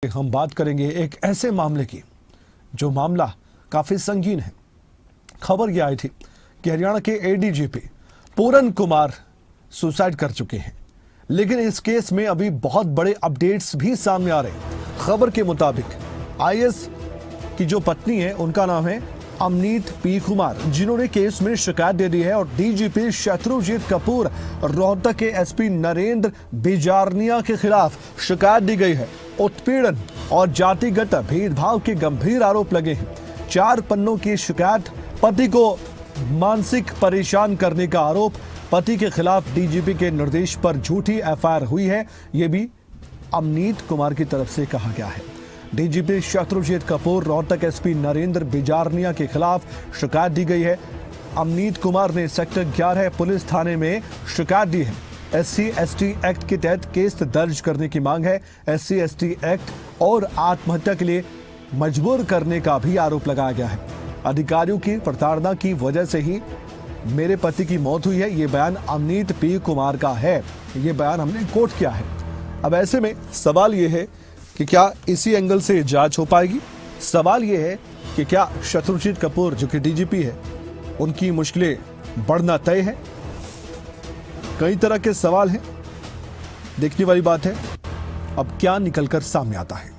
हम बात करेंगे एक ऐसे मामले की जो मामला काफी संगीन है। खबर यह आई थी कि हरियाणा के एडीजीपी पूरन कुमार सुसाइड कर चुके हैं, लेकिन इस केस में अभी बहुत बड़े अपडेट्स भी सामने आ रहे हैं। खबर के मुताबिक आईएएस की जो पत्नी है उनका नाम है अमनीत पी कुमार, जिन्होंने केस में शिकायत दे दी है और डीजीपी शत्रुजीत कपूर रोहतक के एसपी नरेंद्र बिजारनिया के खिलाफ शिकायत दी गई है। उत्पीड़न और जातिगत भेदभाव के गंभीर आरोप लगे हैं। 4 पन्नों की शिकायत, पति को मानसिक परेशान करने का आरोप, पति के खिलाफ डीजीपी के निर्देश पर झूठी एफआईआर हुई है, यह भी अमनीत कुमार की तरफ से कहा गया है। डीजीपी शत्रुजीत कपूर रोहतक एसपी नरेंद्र बिजारनिया के खिलाफ शिकायत दी गई है। अमनीत कुमार ने सेक्टर 11 पुलिस थाने में शिकायत दी है। SC/ST एक्ट के तहत केस दर्ज करने की मांग है। SC/ST एक्ट और आत्महत्या के लिए मजबूर करने का भी आरोप लगाया गया है। अधिकारियों की प्रताड़ना की वजह से ही मेरे पति की मौत हुई है, ये बयान अमनीत पी कुमार का है। ये बयान हमने कोट किया है। अब ऐसे में सवाल ये है कि क्या इसी एंगल से जांच हो पाएगी? सवाल ये है कि क्या शत्रुजीत कपूर जो कि डीजीपी है, उनकी मुश्किलें बढ़ना तय है? कई तरह के सवाल हैं, देखने वाली बात है अब क्या निकलकर सामने आता है।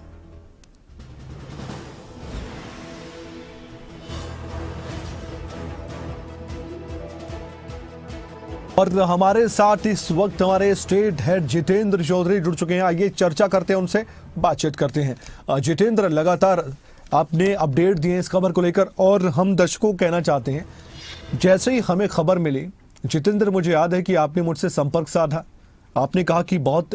और हमारे साथ इस वक्त हमारे स्टेट हेड जितेंद्र चौधरी जुड़ चुके हैं। आइए चर्चा करते हैं, उनसे बातचीत करते हैं। जितेंद्र, लगातार आपने अपडेट दिए इस खबर को लेकर और हम दर्शकों को कहना चाहते हैं, जैसे ही हमें खबर मिली, जितेंद्र, मुझे याद है कि आपने मुझसे संपर्क साधा। आपने कहा कि बहुत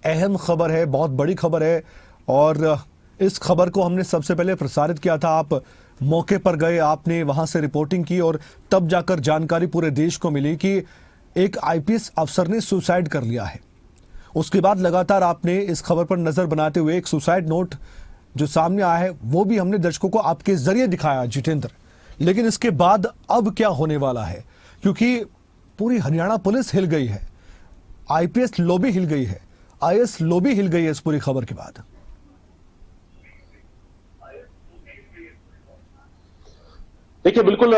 अहम खबर है, बहुत बड़ी खबर है और इस खबर को हमने सबसे पहले प्रसारित किया था। आप मौके पर गए, आपने वहां से रिपोर्टिंग की और तब जाकर जानकारी पूरे देश को मिली कि एक आईपीएस अफसर ने सुसाइड कर लिया है। उसके बाद लगातार आपने इस खबर पर नजर बनाते हुए एक सुसाइड नोट जो सामने आया है वो भी हमने दर्शकों को आपके जरिए दिखाया जितेंद्र। लेकिन इसके बाद अब क्या होने वाला है? क्योंकि पूरी हरियाणा पुलिस हिल गई है, आईपीएस लॉबी हिल गई है, आईएएस लॉबी हिल गई है इस पूरी खबर के बाद। देखिए, बिल्कुल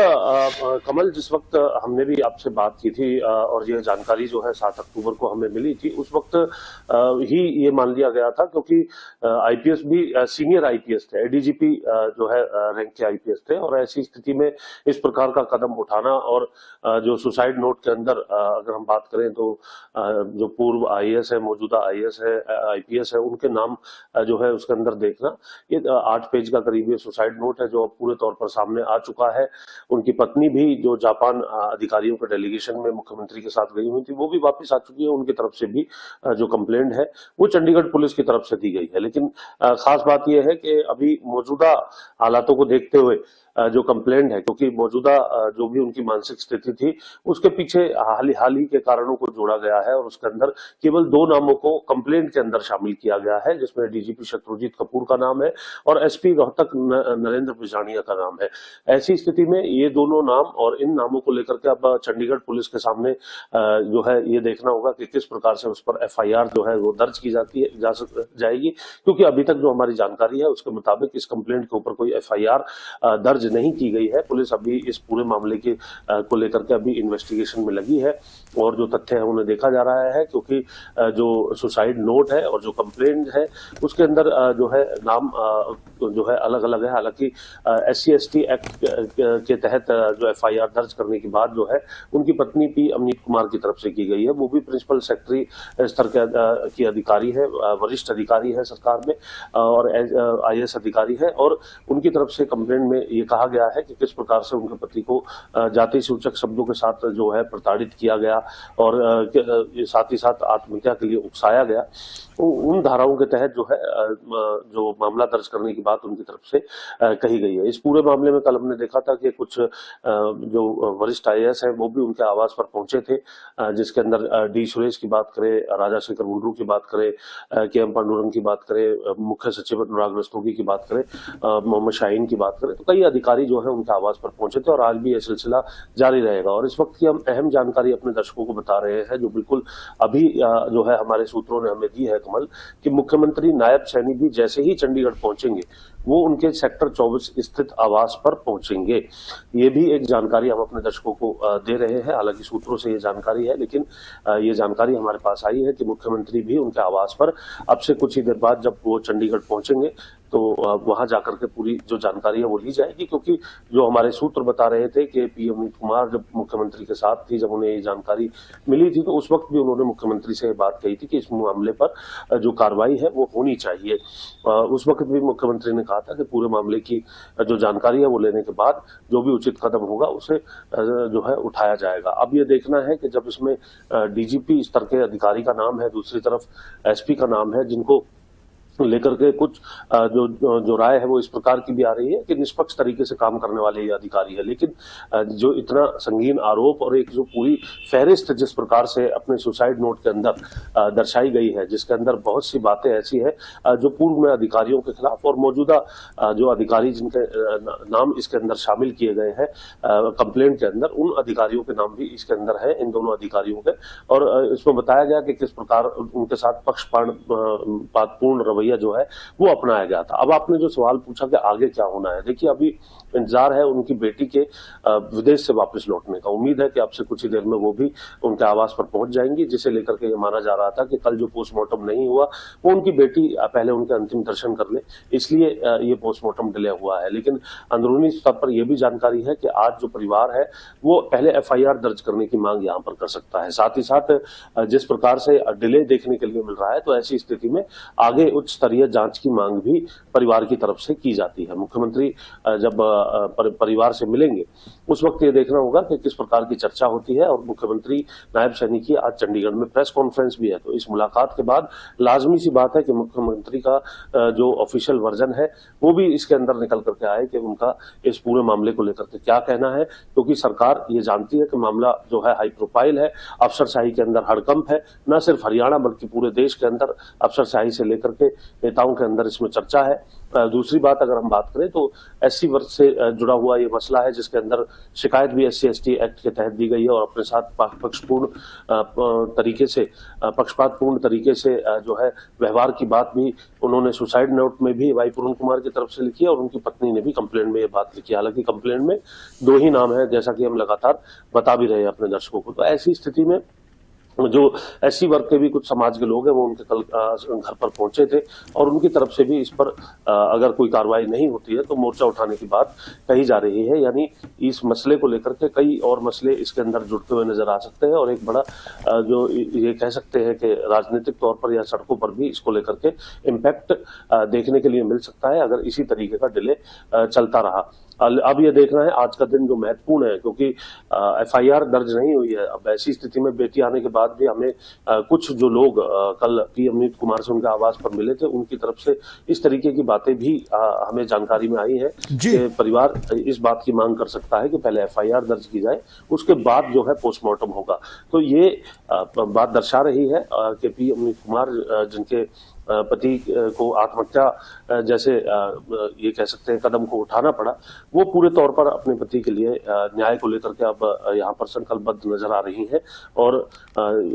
कमल, जिस वक्त हमने भी आपसे बात की थी और यह जानकारी जो है 7 अक्टूबर को हमें मिली थी, उस वक्त ही ये मान लिया गया था, क्योंकि आईपीएस भी सीनियर आईपीएस थे, एडीजीपी जो है रैंक के आईपीएस थे, और ऐसी स्थिति में इस प्रकार का कदम उठाना और जो सुसाइड नोट के अंदर अगर हम बात करें तो जो पूर्व आईएएस है, मौजूदा आईएएस है, आईपीएस है, उनके नाम जो है उसके अंदर देखना, ये 8 पेज का करीब ये सुसाइड नोट है जो पूरे तौर पर सामने आ चुका है। उनकी पत्नी भी जो जापान अधिकारियों के डेलीगेशन में मुख्यमंत्री के साथ गई हुई थी, वो भी वापस आ चुकी है। उनकी तरफ से भी जो कंप्लेंट है वो चंडीगढ़ पुलिस की तरफ से दी गई है। लेकिन खास बात यह है कि अभी मौजूदा हालातों को देखते हुए जो कंप्लेंट है, क्योंकि मौजूदा जो भी उनकी मानसिक स्थिति थी उसके पीछे हाल ही के कारणों को जोड़ा गया है और उसके अंदर केवल 2 नामों को कंप्लेंट के अंदर शामिल किया गया है, जिसमें डीजीपी शत्रुजीत कपूर का नाम है और एसपी रोहतक नरेंद्र बिजारनिया का नाम है। ऐसी स्थिति में ये दोनों नाम और इन नामों को लेकर के अब चंडीगढ़ पुलिस के सामने जो है ये देखना होगा कि किस प्रकार से उस पर एफआईआर जो है वो दर्ज की जाएगी, क्योंकि अभी तक जो हमारी जानकारी है उसके मुताबिक इस कंप्लेंट के ऊपर कोई एफआईआर दर्ज नहीं की गई है। पुलिस अभी इस पूरे मामले की को लेकर के अभी इन्वेस्टिगेशन में लगी है और जो तथ्य है उन्हें देखा जा रहा है, क्योंकि जो सुसाइड नोट है और जो कंप्लेंट है उसके अंदर जो है नाम जो है अलग अलग है। हालांकि SC/ST एक्ट के तहत जो एफआईआर दर्ज करने के बाद जो है उनकी पत्नी पी अमनीत कुमार की तरफ से की गई है। वो भी प्रिंसिपल सेक्रेटरी स्तर की अधिकारी है, वरिष्ठ अधिकारी है सरकार में और आईएएस अधिकारी है, और उनकी तरफ से कंप्लेंट में ये कहा गया है कि किस प्रकार से उनके पति को जाति सूचक शब्दों के साथ जो है प्रताड़ित किया गया और साथ ही साथ आत्महत्या के लिए उकसाया गया। उन धाराओं के तहत जो है जो मामला दर्ज करने की बात उनकी तरफ से कही गई है। इस पूरे मामले में कल हमने देखा था कि कुछ जो वरिष्ठ आईएएस हैं वो भी उनके आवास पर पहुंचे थे, जिसके अंदर डी सुरेश की बात करें, राजा शेखर मुंडरू की बात करें, KM पांडुरंग की बात करें, मुख्य सचिव अनुराग रस्तोगी की बात करें, मोहम्मद शाहीन की बात करें, तो कई अधिकारी जो है उनके आवास पर पहुंचे थे और आज भी यह सिलसिला जारी रहेगा। और इस वक्त की हम अहम जानकारी अपने दर्शकों को बता रहे हैं, जो बिल्कुल अभी जो है हमारे सूत्रों ने हमें दी है कमल, कि मुख्यमंत्री नायब सैनी भी जैसे ही चंडीगढ़ पहुंचेंगे वो उनके सेक्टर 24 स्थित आवास पर पहुंचेंगे। ये भी एक जानकारी हम अपने दर्शकों को दे रहे हैं। हालांकि सूत्रों से ये जानकारी है, लेकिन ये जानकारी हमारे पास आई है कि मुख्यमंत्री भी उनके आवास पर अब से कुछ ही देर बाद जब वो चंडीगढ़ पहुंचेंगे तो वहां जाकर के पूरी जो जानकारी है वो ली जाएगी। क्योंकि जो हमारे सूत्र बता रहे थे कि पीएम अमित कुमार जब मुख्यमंत्री के साथ थी, जब उन्हें ये जानकारी मिली थी, तो उस वक्त भी उन्होंने मुख्यमंत्री से बात कही थी कि इस मामले पर जो कार्रवाई है वो होनी चाहिए। उस वक्त भी मुख्यमंत्री ने कहा था कि पूरे मामले की जो जानकारी है वो लेने के बाद जो भी उचित कदम होगा उसे जो है उठाया जाएगा। अब ये देखना है कि जब इसमें डीजीपी स्तर के अधिकारी का नाम है, दूसरी तरफ एसपी का नाम है, जिनको लेकर के कुछ जो राय है वो इस प्रकार की भी आ रही है कि निष्पक्ष तरीके से काम करने वाले ये अधिकारी है। लेकिन जो इतना संगीन आरोप और एक जो पूरी फहरिस्त जिस प्रकार से अपने सुसाइड नोट के अंदर दर्शाई गई है, जिसके अंदर बहुत सी बातें ऐसी है जो पूर्व में अधिकारियों के खिलाफ और मौजूदा जो अधिकारी जिनके नाम इसके अंदर शामिल किए गए हैं कंप्लेंट के अंदर, उन अधिकारियों के नाम भी इसके अंदर है, इन दोनों अधिकारियों के। और इसमें बताया गया कि किस प्रकार उनके साथ पक्षपातपूर्ण रवैया जो है वो अपनाया गया था। अब आपने जो सवाल पूछा कि आगे क्या होना है, देखिए अभी इंतजार है उनकी बेटी के विदेश से वापस लौटने का। उम्मीद है कि अब से कुछ ही देर में वो भी उनके आवास पर पहुंच जाएंगी, जिसे लेकर के ये माना जा रहा था कि कल जो पोस्टमार्टम नहीं हुआ वो उनकी बेटी पहले उनके अंतिम दर्शन कर ले, इसलिए ये पोस्टमार्टम डिले हुआ है। लेकिन अंदरूनी स्तर पर यह भी जानकारी है कि आज जो परिवार है वो पहले एफआईआर दर्ज करने की मांग यहाँ पर कर सकता है। साथ ही साथ जिस प्रकार से डिले देखने के लिए मिल रहा है, तो ऐसी स्थिति में आगे उच्च स्तरीय जांच की मांग भी परिवार की तरफ से की जाती है। मुख्यमंत्री जब परिवार से मिलेंगे उस वक्त ये देखना होगा कि किस प्रकार की चर्चा होती है। और मुख्यमंत्री नायब सैनी की आज चंडीगढ़ में प्रेस कॉन्फ्रेंस भी है, तो इस मुलाकात के बाद लाजमी सी बात है कि मुख्यमंत्री का जो ऑफिशियल वर्जन है वो भी इसके अंदर निकल करके आए कि उनका इस पूरे मामले को लेकर के क्या कहना है। क्योंकि सरकार ये जानती है कि मामला जो है हाई प्रोफाइल है, अफसरशाही के अंदर हड़कंप है, न सिर्फ हरियाणा बल्कि पूरे देश के अंदर अफसरशाही से लेकर के नेताओं के अंदर इसमें चर्चा है। दूसरी बात अगर हम बात करें तो एससी वर्ग से जुड़ा हुआ ये मसला है, जिसके अंदर शिकायत भी SC/ST एक्ट के तहत दी गई है और अपने साथ पक्षपातपूर्ण तरीके से जो है व्यवहार की बात भी उन्होंने सुसाइड नोट में भी भाई पूरन कुमार की तरफ से लिखी है और उनकी पत्नी ने भी कंप्लेंट में ये बात लिखी है। हालांकि कंप्लेंट में 2 ही नाम है, जैसा कि हम लगातार बता भी रहे हैं अपने दर्शकों को। तो ऐसी स्थिति में जो SC वर्ग के भी कुछ समाज के लोग हैं वो उनके कल घर पर पहुंचे थे और उनकी तरफ से भी इस पर अगर कोई कार्रवाई नहीं होती है तो मोर्चा उठाने की बात कही जा रही है। यानी इस मसले को लेकर के कई और मसले इसके अंदर जुड़ते हुए नजर आ सकते हैं और एक बड़ा जो ये कह सकते हैं कि राजनीतिक तौर पर या सड़कों पर भी इसको लेकर के इम्पैक्ट देखने के लिए मिल सकता है अगर इसी तरीके का डिले चलता रहा। अब ये देखना है आज का दिन जो महत्वपूर्ण है, क्योंकि एफआईआर दर्ज नहीं हुई है। अब ऐसी स्थिति में बेटी आने के बाद भी हमें कुछ जो लोग कल पीएम अमित कुमार से उनके आवास पर मिले थे उनकी तरफ से इस तरीके की बातें भी हमें जानकारी में आई है कि परिवार इस बात की मांग कर सकता है कि पहले एफआईआर दर्ज की जाए, उसके बाद जो है पोस्टमार्टम होगा। तो ये बात दर्शा रही है कि पीएम अमित कुमार जिनके पति को आत्महत्या जैसे ये कह सकते हैं कदम को उठाना पड़ा, वो पूरे तौर पर अपने पति के लिए न्याय को लेकर के अब यहाँ पर संकल्पबद्ध नजर आ रही हैं। और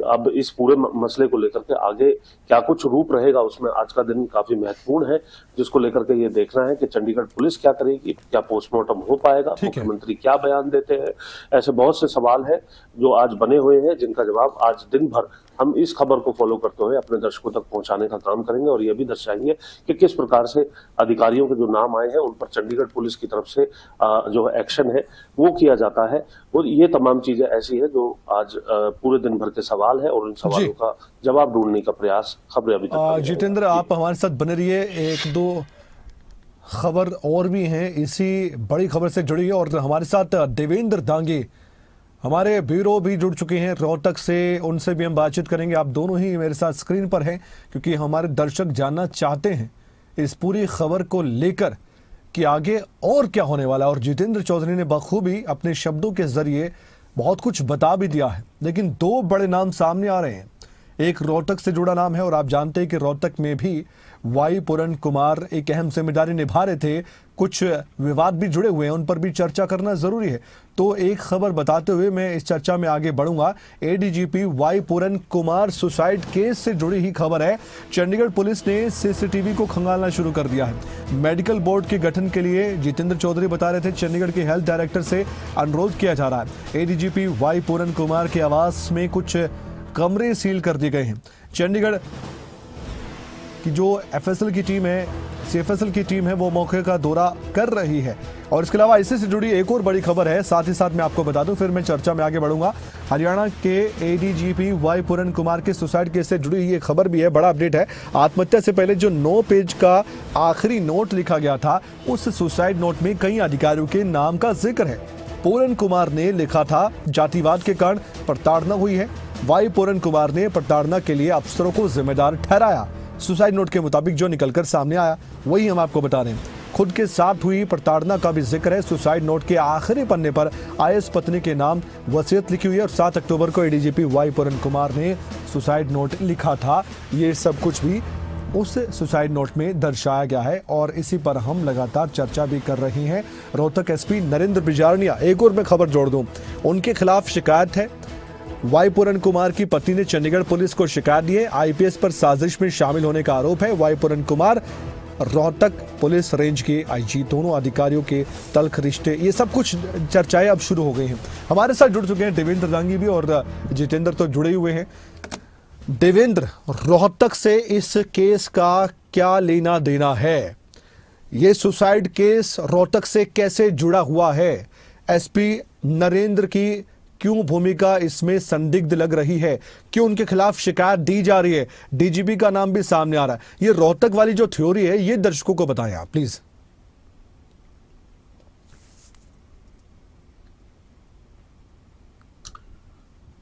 अब इस पूरे मसले को लेकर के आगे क्या कुछ रूप रहेगा उसमें आज का दिन काफी महत्वपूर्ण है, जिसको लेकर के ये देखना है कि चंडीगढ़ पुलिस क्या करेगी, क्या पोस्टमार्टम हो पाएगा, मुख्यमंत्री क्या बयान देते हैं। ऐसे बहुत से सवाल हैं जो आज बने हुए हैं, जिनका जवाब आज दिन भर हम इस खबर को फॉलो करते हुए अपने दर्शकों तक पहुंचाने का काम करेंगे और यह भी दर्शाएंगे कि किस प्रकार से अधिकारियों के जो नाम आए हैं उन पर चंडीगढ़ पुलिस की तरफ से जो एक्शन है वो किया जाता है। और ये तमाम चीजें ऐसी है जो आज पूरे दिन भर के सवाल है और उन सवालों का जवाब ढूंढने का प्रयास खबरें अभी तक। जितेंद्र, आप हमारे साथ बने रहिए, 1-2 खबर और भी हैं इसी बड़ी खबर से जुड़ी है और हमारे साथ देवेंद्र दांगे हमारे ब्यूरो भी जुड़ चुके हैं रोहतक से, उनसे भी हम बातचीत करेंगे। आप दोनों ही मेरे साथ स्क्रीन पर हैं क्योंकि हमारे दर्शक जानना चाहते हैं इस पूरी खबर को लेकर कि आगे और क्या होने वाला है। और जितेंद्र चौधरी ने बखूबी अपने शब्दों के जरिए बहुत कुछ बता भी दिया है, लेकिन 2 बड़े नाम सामने आ रहे हैं। एक रोहतक से जुड़ा नाम है और आप जानते हैं कि रोहतक में भी वाई पूरन कुमार एक अहम जिम्मेदारी निभा रहे थे। कुछ विवाद भी जुड़े हुए हैं, उन पर भी चर्चा करना जरूरी है। तो एक खबर बताते हुए मैं इस चर्चा में आगे बढ़ूंगा। एडीजीपी वाई पूरन कुमार सुसाइड केस से जुड़ी ही खबर है। चंडीगढ़ पुलिस ने सीसीटीवी को खंगालना शुरू कर दिया है। मेडिकल बोर्ड के गठन के लिए जितेंद्र चौधरी बता रहे थे चंडीगढ़ के हेल्थ डायरेक्टर से अनुरोध किया जा रहा है। एडीजीपी वाई पूरन कुमार के आवास में कुछ कमरे सील कर दिए गए हैं। चंडीगढ़ की जो एफएसएल की टीम है, सीएफएसएल की टीम है, वो मौके का दौरा कर रही है। और इसके अलावा इससे से जुड़ी एक और बड़ी खबर है, साथ ही साथ मैं आपको बता दूं, फिर मैं चर्चा में आगे बढ़ूंगा। हरियाणा के एडीजीपी वाई पूरन कुमार के सुसाइड केस से जुड़ी ये खबर भी है, बड़ा अपडेट है। आत्महत्या से पहले जो 9 पेज का आखिरी नोट लिखा गया था, उस सुसाइड नोट में कई अधिकारियों के नाम का जिक्र है। पूरन कुमार ने लिखा था जातिवाद के कारण प्रताड़ना हुई है। वाई पूरन कुमार ने प्रताड़ना के लिए अफसरों को जिम्मेदार ठहराया। सुसाइड नोट के मुताबिक जो निकलकर सामने आया वही हम आपको बता रहे हैं। खुद के साथ हुई प्रताड़ना का भी जिक्र है। सुसाइड नोट के आखिरी पन्ने पर आईएएस पत्नी के नाम वसीयत लिखी हुई है और 7 अक्टूबर को एडीजीपी वाई पूरन कुमार ने सुसाइड नोट लिखा था। ये सब कुछ भी उस सुसाइड नोट में दर्शाया गया है और इसी पर हम लगातार चर्चा भी कर रहे हैं। रोहतक एसपी नरेंद्र बिजारनिया, एक और मैं खबर जोड़ दूं, उनके खिलाफ शिकायत है। वाई पूरन कुमार की पत्नी ने चंडीगढ़ पुलिस को शिकायत दी है। आईपीएस पर साजिश में शामिल होने का आरोप है। वाई पूरन कुमार रोहतक पुलिस रेंज के आईजी, दोनों अधिकारियों के तल्ख रिश्ते, ये सब कुछ चर्चाएं अब शुरू हो गई हैं। हमारे साथ जुड़ चुके हैं देवेंद्र दांगी भी और जितेंद्र तो जुड़े हुए हैं। देवेंद्र, रोहतक से इस केस का क्या लेना देना है? ये सुसाइड केस रोहतक से कैसे जुड़ा हुआ है? एसपी नरेंद्र की क्यों भूमिका इसमें संदिग्ध लग रही है? क्यों उनके खिलाफ शिकायत दी जा रही है? डीजीपी का नाम भी सामने आ रहा है। ये रोहतक वाली जो थ्योरी है, ये दर्शकों को बताएं आप प्लीज।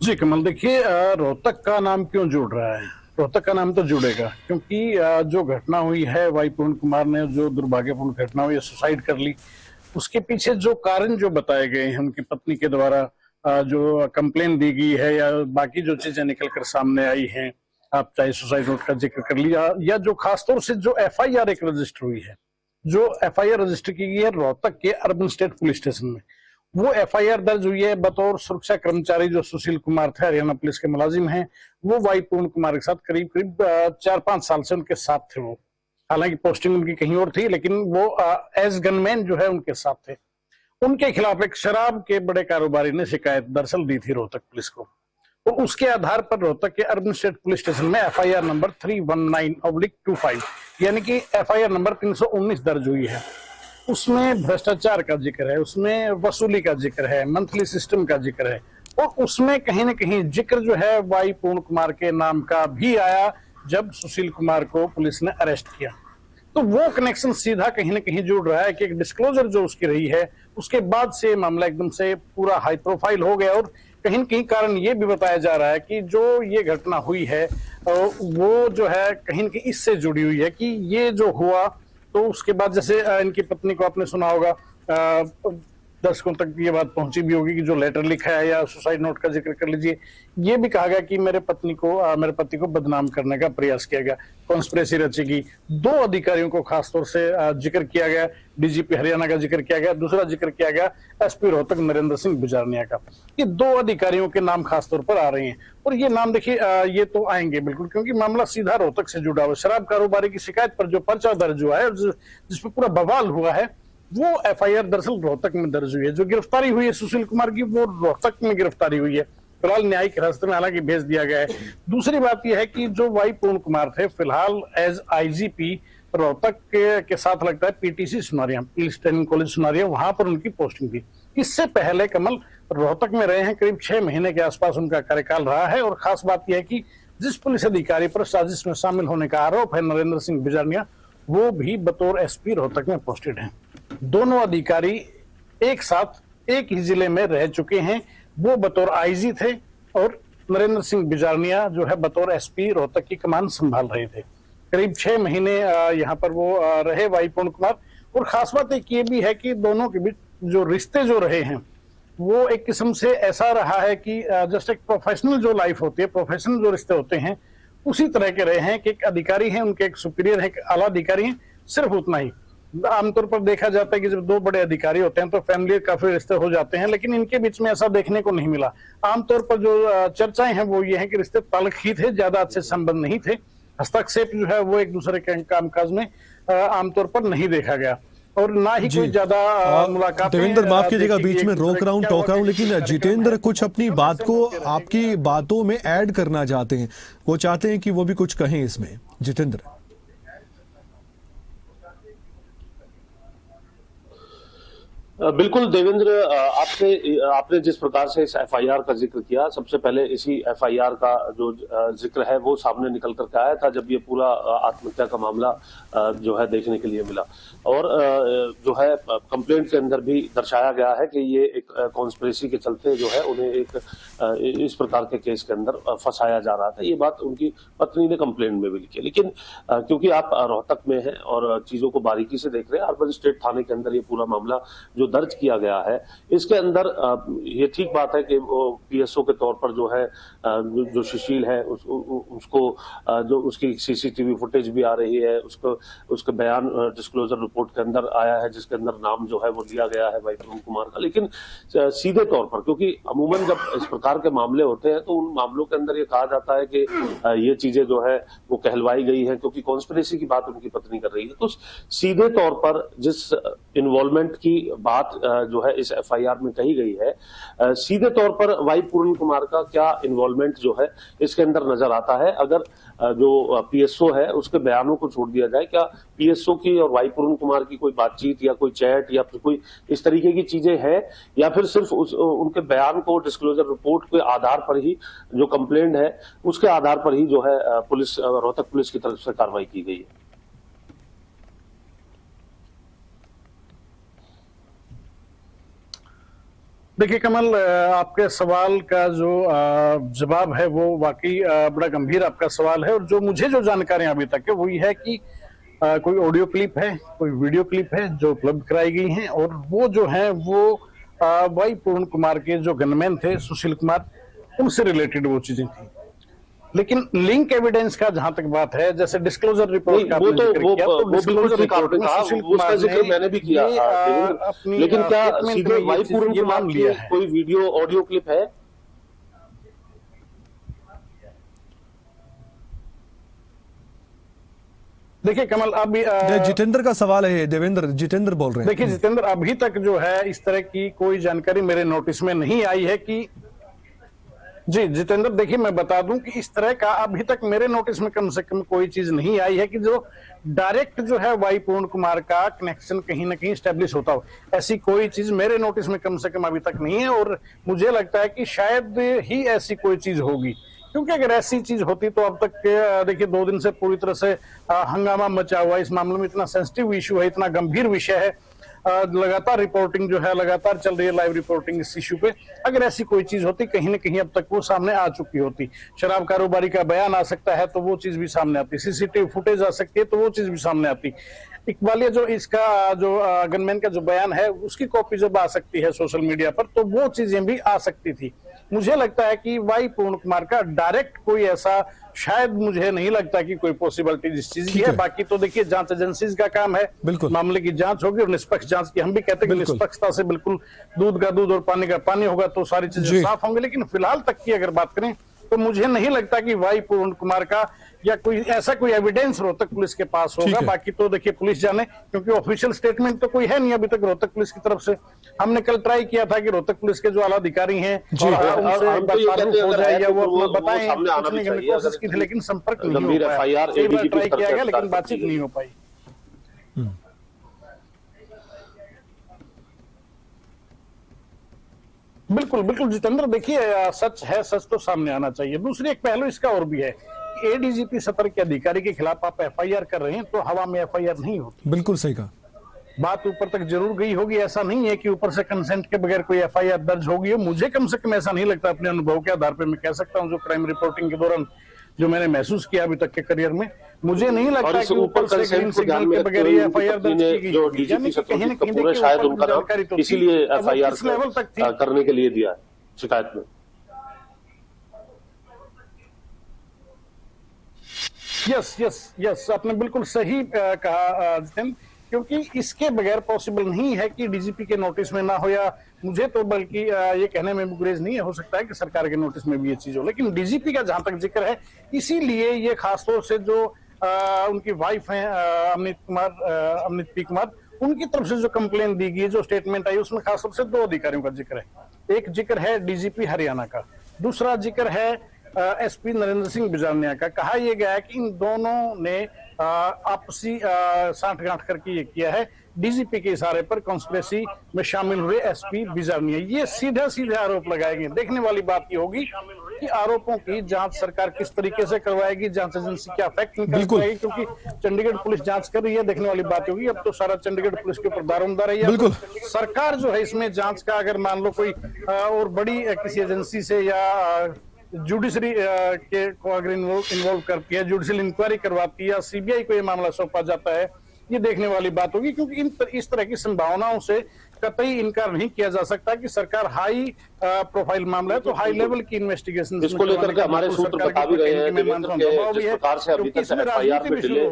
जी कमल, देखिए रोहतक का नाम क्यों जुड़ रहा है? रोहतक का नाम तो जुड़ेगा क्योंकि जो घटना हुई है, वाई पूरन कुमार ने जो दुर्भाग्यपूर्ण घटना हुई, सुसाइड कर ली, उसके पीछे जो कारण जो बताए गए हैं उनकी पत्नी के द्वारा, जो कंप्लेन दी गई है या बाकी जो चीजें निकलकर सामने आई हैं, आप चाहे सुसाइड नोट का जिक्र कर लिया या जो खासतौर से जो एफआईआर एक रजिस्टर हुई है, जो एफआईआर रजिस्टर की गई है रोहतक के अर्बन स्टेट पुलिस स्टेशन में, वो एफआईआर दर्ज हुई है बतौर सुरक्षा कर्मचारी जो सुशील कुमार थे, हरियाणा पुलिस के मुलाजिम हैं। वो वाई पूरन कुमार के साथ करीब करीब 4-5 साल से उनके साथ थे। वो हालांकि पोस्टिंग उनकी कहीं और थी, लेकिन वो एज गनमैन जो है उनके साथ थे। उनके खिलाफ एक शराब के बड़े कारोबारी ने शिकायत दरअसल दी थी रोहतक पुलिस को, और उसके आधार पर रोहतक के अर्बन स्टेट पुलिस स्टेशन में एफआईआर नंबर 319/25 यानी कि एफआईआर नंबर 319 दर्ज हुई है। उसमें भ्रष्टाचार का जिक्र है, उसमें वसूली का जिक्र है, मंथली सिस्टम का जिक्र है, और उसमें कहीं ना कहीं जिक्र जो है वाई पूरन कुमार के नाम का भी आया जब सुशील कुमार को पुलिस ने अरेस्ट किया। तो वो कनेक्शन सीधा कहीं ना कहीं जुड़ रहा है कि एक डिस्क्लोजर जो उसकी रही है, उसके बाद से मामला एकदम से पूरा हाई प्रोफाइल हो गया। और कहीं न कहीं कारण ये भी बताया जा रहा है कि जो ये घटना हुई है वो जो है कहीं न कहीं इससे जुड़ी हुई है कि ये जो हुआ, तो उसके बाद जैसे इनकी पत्नी को आपने सुना होगा, दर्शकों तक ये बात पहुंची भी होगी कि जो लेटर लिखा है या सुसाइड नोट का जिक्र कर लीजिए, ये भी कहा गया कि मेरे पति को बदनाम करने का प्रयास किया गया, कॉन्स्पिरेसी रची गई। 2 अधिकारियों को खासतौर से जिक्र किया गया, डीजीपी हरियाणा का जिक्र किया गया, दूसरा जिक्र किया गया एसपी रोहतक नरेंद्र सिंह बिजारनिया का। ये 2 अधिकारियों के नाम खासतौर पर आ रहे हैं, और ये नाम देखिए ये तो आएंगे बिल्कुल, क्योंकि मामला सीधा रोहतक से जुड़ा हुआ। शराब कारोबारी की शिकायत पर जो पर्चा दर्ज हुआ है, जिसपे पूरा बवाल हुआ है, वो एफआईआर दरअसल रोहतक में दर्ज हुई है। जो गिरफ्तारी हुई है सुशील कुमार की, वो रोहतक में गिरफ्तारी हुई है। फिलहाल न्यायिक हिरासत में हालांकि भेज दिया गया है। दूसरी बात यह है कि जो वाई पूरन कुमार थे, फिलहाल एज आईजीपी रोहतक के साथ लगता है PTC Sunaria, police training college Sunaria, वहां पर उनकी पोस्टिंग थी। इससे पहले कमल रोहतक में रहे हैं, करीब 6 महीने के आसपास उनका कार्यकाल रहा है। और खास बात यह है कि जिस पुलिस अधिकारी पर साजिश में शामिल होने का आरोप है नरेंद्र सिंह बिजारनिया, वो भी बतौर एसपी रोहतक में पोस्टेड हैं। दोनों अधिकारी एक साथ एक ही जिले में रह चुके हैं। वो बतौर आईजी थे और नरेंद्र सिंह बिजारनिया जो है बतौर एसपी रोहतक की कमान संभाल रहे थे। करीब 6 महीने यहाँ पर वो रहे वाई पूरन कुमार। और खास बात एक ये भी है कि दोनों के बीच जो रिश्ते जो रहे हैं, वो एक किस्म से ऐसा रहा है कि जस्ट एक प्रोफेशनल जो लाइफ होती है, प्रोफेशनल जो रिश्ते होते हैं, उसी तरह के रहे हैं कि एक अधिकारी हैं, उनके एक सुपीरियर है, एक आला अधिकारी हैं, सिर्फ उतना ही। आमतौर पर देखा जाता है कि जब दो बड़े अधिकारी होते हैं तो फैमिली काफी रिश्ते हो जाते हैं, लेकिन इनके बीच में ऐसा देखने को नहीं मिला। आमतौर पर जो चर्चाएं हैं वो ये है कि रिश्ते तल्ख ही थे, ज्यादा अच्छे संबंध नहीं थे, हस्तक्षेप जो है वो एक दूसरे के कामकाज में आमतौर पर नहीं देखा गया, और ना ही कोई ज्यादा मुलाकातें। देवेंद्र, माफ कीजिएगा, देखी बीच में एक रोक दूसरे रहा हूं, क्या टोक रहा हूं, हुआ कि लेकिन जितेंद्र कुछ अपनी कार्यक्रम बात को होते रहे हैं। आपकी बातों में ऐड करना चाहते हैं, वो चाहते हैं कि वो भी कुछ कहें इसमें। जितेंद्र। बिल्कुल देवेंद्र, आपने जिस प्रकार से इस एफआईआर का जिक्र किया, सबसे पहले इसी एफआईआर का जो जिक्र है वो सामने निकल करके आया था जब ये पूरा आत्महत्या का मामला जो है देखने के लिए मिला, और जो है कंप्लेंट के अंदर भी दर्शाया गया है कि ये एक कॉन्स्पिरेसी के चलते जो है उन्हें एक इस प्रकार के केस के अंदर फंसाया जा रहा था। ये बात उनकी पत्नी ने कंप्लेंट में भी लिखी है, लेकिन क्योंकि आप रोहतक में हैं और चीजों को बारीकी से देख रहे हैं, अर्बन स्टेट थाने के अंदर ये पूरा मामला जो दर्ज किया गया है, इसके अंदर ये ठीक बात है कि वो पीएसओ के तौर पर जो है जो सुशील है उसको जो उसकी सीसीटीवी फुटेज भी आ रही है, उसको उसके बयान डिस्क्लोजर रिपोर्ट के अंदर आया है जिसके अंदर नाम जो है वो लिया गया है भाई प्रवीण कुमार का। लेकिन सीधे तौर पर, क्योंकि अमूमन जब इस प्रकार के मामले होते हैं तो उन मामलों के अंदर ये कहा जाता है कि ये चीजें जो है वो कहलवाई गई है क्योंकि कॉन्स्पिरेसी की बात उनकी पत्नी कर रही है। तो सीधे तौर पर जिस इन्वॉल्वमेंट की बात जो है इस एफआईआर में कही गई है, सीधे तौर पर वाई पूर्ण कुमार का क्या इन्वॉल्वमेंट जो है इसके अंदर नजर आता है। अगर जो पीएसओ है उसके बयानों को छोड़ दिया जाए, क्या पीएसओ की और वाई पूर्ण कुमार की कोई बातचीत या कोई चैट या फिर कोई इस तरीके की चीजें हैं, या फिर सिर्फ उनके बयान को डिस्क्लोजर रिपोर्ट के आधार पर ही, जो कंप्लेंट है उसके आधार पर ही जो है पुलिस, रोहतक पुलिस की तरफ से कार्रवाई की गई है। देखिए कमल, आपके सवाल का जो जवाब है वो वाकई बड़ा गंभीर आपका सवाल है, और जो मुझे जो जानकारियां अभी तक है वो ये है कि कोई ऑडियो क्लिप है, कोई वीडियो क्लिप है जो उपलब्ध कराई गई हैं, और वो जो है वो वाई पूर्ण कुमार के जो गनमैन थे सुशील कुमार, उनसे रिलेटेड वो चीजें थी। लेकिन लिंक एविडेंस का जहां तक बात है, जैसे डिस्क्लोजर रिपोर्ट का वो तो किया, वो बिल्कुल ठीक आपने कहा, उसका जिक्र मैंने भी किया, लेकिन क्या सीधे वाई पूर्ण कुमार की कोई वीडियो ऑडियो क्लिप है? देखिए कमल, अभी जितेंद्र का सवाल है, देवेंद्र, जितेंद्र बोल रहे हैं। देखिए जितेंद्र, अभी तक जो है इस तरह की कोई जानकारी मेरे नोटिस में नहीं आई है कि जी जितेंद्र, देखिए मैं बता दूं कि इस तरह का अभी तक मेरे नोटिस में कम से कम कोई चीज नहीं आई है कि जो डायरेक्ट जो है वाई पूर्ण कुमार का कनेक्शन कहीं ना कहीं स्टैब्लिश होता हो। ऐसी कोई चीज मेरे नोटिस में कम से कम अभी तक नहीं है, और मुझे लगता है कि शायद ही ऐसी कोई चीज होगी, क्योंकि अगर ऐसी चीज होती तो अब तक देखिए 2 दिन से पूरी तरह से हंगामा मचा हुआ है इस मामले में। इतना सेंसिटिव इशू है, इतना गंभीर विषय है, लगातार रिपोर्टिंग जो है लगातार चल रही है, लाइव रिपोर्टिंग इस इशू पे। अगर ऐसी कोई चीज होती कहीं ना कहीं अब तक वो सामने आ चुकी होती। शराब कारोबारी का बयान आ सकता है तो वो चीज भी सामने आती, सीसीटीवी फुटेज आ सकती है तो वो चीज भी सामने आती। इकबालिया जो इसका जो गनमैन का जो बयान है उसकी कॉपी जब आ सकती है सोशल मीडिया पर, तो वो चीजें भी आ सकती थी। मुझे लगता है कि वाई पूर्ण कुमार का डायरेक्ट कोई ऐसा, शायद मुझे नहीं लगता कि कोई पॉसिबिलिटी जिस चीज की है। बाकी तो देखिए जांच एजेंसीज का काम है, मामले की जांच होगी और निष्पक्ष जांच की। हम भी कहते हैं कि निष्पक्षता से बिल्कुल दूध का दूध और पानी का पानी होगा तो सारी चीजें साफ होंगी। लेकिन फिलहाल तक की अगर बात करें तो मुझे नहीं लगता कि वाई पूर्ण कुमार का या कोई ऐसा कोई एविडेंस रोहतक पुलिस के पास होगा। बाकी तो देखिए पुलिस जाने, क्योंकि ऑफिशियल स्टेटमेंट तो कोई है नहीं अभी तक रोहतक पुलिस की तरफ से। हमने कल ट्राई किया था कि रोहतक पुलिस के जो आला अधिकारी हैं उनसे हो जाए या वो अपना बताएं, पूछने की कोशिश की थी, लेकिन संपर्क नहीं हो पाया। कई बार ट्राई किया गया लेकिन बातचीत नहीं हो पाई। बिल्कुल बिल्कुल जितेंद्र, देखिए सच है, सच तो सामने आना चाहिए। दूसरी एक पहलू इसका और भी है, एडीजीपी सतर के अधिकारी के खिलाफ आप एफआईआर कर रहे हैं तो हवा में एफआईआर नहीं होती। बिल्कुल सही कहा, बात ऊपर तक जरूर गई होगी, ऐसा नहीं है कि ऊपर से कंसेंट के बगैर कोई एफआईआर दर्ज होगी हो। मुझे कम से कम ऐसा नहीं लगता, अपने अनुभव के आधार पर मैं कह सकता हूं, जो क्राइम रिपोर्टिंग के दौरान जो मैंने महसूस किया अभी तक के करियर में, मुझे नहीं और लगता इस कि ऊपर ऊपर से ग्रीन कंसेंट को ध्यान सिग्नल में के रखते बगैर हुए ये उनकी एफआईआर पत्नी दर्ज ने की गई जो होगी, यानी डीजीपी कि कहीं ना शत्रुजीत कहीं कपूर है देखिए शायद ऊपर उनका नाम जानकारी तो थी, इसीलिए अब वो एफआईआर किस लेवल तक थी। करने के लिए दिया है शिकायत में। यस यस यस, आपने बिल्कुल सही कहा जितेंद्र, क्योंकि इसके बगैर पॉसिबल नहीं है कि डीजीपी के नोटिस में ना हो, या मुझे तो बल्कि ये कहने में गुरेज नहीं है, हो सकता है कि सरकार के नोटिस में भी ये चीज हो, लेकिन डीजीपी का जहां तक जिक्र है, इसीलिए ये खासतौर से जो उनकी वाइफ है अमनित पी कुमार, उनकी तरफ से जो कंप्लेन दी गई, जो स्टेटमेंट आई, उसमें खासतौर से दो अधिकारियों का जिक्र है। एक जिक्र है डीजीपी हरियाणा का, दूसरा जिक्र है एसपी नरेंद्र सिंह बिजारनिया का। कहा यह गया है कि इन दोनों ने आपसी सांठगांठ करके ये किया है, डीजीपी के इशारे पर कॉन्स्पिरेसी में शामिल हुए एसपी बिजारनिया। ये सीधे सीधे आरोप लगाए गए। देखने वाली बात ये होगी कि आरोपों की जांच सरकार किस तरीके से करवाएगी, जांच एजेंसी क्या फैक्ट निकाल पाएगी, क्योंकि चंडीगढ़ पुलिस जांच कर रही है। देखने वाली बात होगी, अब तो सारा चंडीगढ़ पुलिस के ऊपर दारोमदार है, या बिल्कुल। तो सरकार जो है इसमें जांच का अगर मान लो कोई और बड़ी किसी एजेंसी से या जुडिशरी के को अगर इन्वॉल्व करती है, जुडिशियल इंक्वायरी करवाती है, या सीबीआई को ये मामला सौंपा जाता है, ये देखने वाली बात होगी, क्योंकि इस तरह की संभावनाओं से कतई इनकार नहीं किया जा सकता कि सरकार हाई प्रोफाइल मामला है तो हाई लेवल की इन्वेस्टिगेशन इसको लेकर के हमारे सूत्र बता भी रहे हैं देवेंद्र के जिस प्रकार से अभी तक एफआईआर में डिले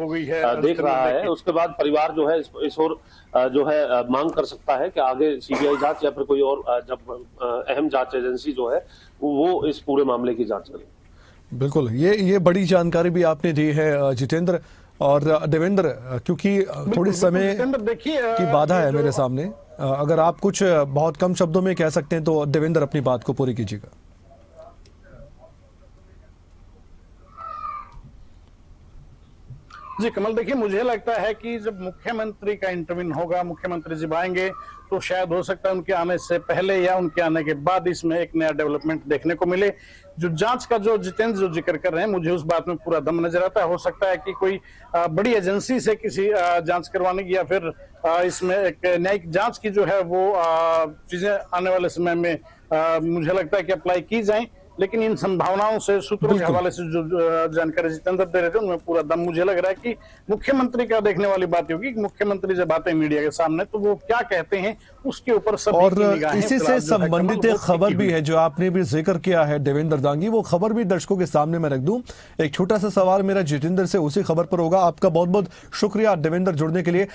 देख रहा है, उसके बाद परिवार जो है इस ओर जो है मांग कर सकता है कि आगे सीबीआई जांच या फिर कोई और जब अहम जांच एजेंसी जो है वो इस पूरे मामले की जांच करे। बिल्कुल, ये बड़ी जानकारी भी आपने दी है जितेंद्र और देवेंद्र, क्योंकि थोड़ी समय की बाधा है मेरे सामने। अगर आप कुछ बहुत कम शब्दों में कह सकते हैं तो देवेंद्र अपनी बात को पूरी कीजिएगा। जी कमल, देखिए मुझे लगता है कि जब मुख्यमंत्री का इंटरव्यू होगा, मुख्यमंत्री जब आएंगे, तो शायद हो सकता है उनके आने से पहले या उनके आने के बाद इसमें एक नया डेवलपमेंट देखने को मिले। जो जांच का जो जितेंद्र जो जिक्र कर रहे हैं, मुझे उस बात में पूरा दम नजर आता है। हो सकता है कि कोई बड़ी एजेंसी से किसी जांच करवाने की या फिर इसमें एक न्यायिक जांच की जो है वो चीजें आने वाले समय में मुझे लगता है कि अप्लाई की जाए, लेकिन इन संभावनाओं से सूत्रों के हवाले से जो जानकारी जितेंद्र दे रहे थे उनमें पूरा दम मुझे लग रहा है कि मुख्यमंत्री का देखने वाली बात होगी कि मुख्यमंत्री जब आते हैं मीडिया के सामने तो वो क्या कहते हैं, उसके ऊपर सभी और की निगाहें इसी से संबंधित एक खबर भी है जो आपने भी जिक्र किया है देवेंद्र दांगी, वो खबर भी दर्शकों के सामने मैं रख दूं। एक छोटा सा सवाल मेरा जितेंद्र से उसी खबर पर होगा। आपका बहुत बहुत शुक्रिया देवेंद्र जुड़ने के लिए।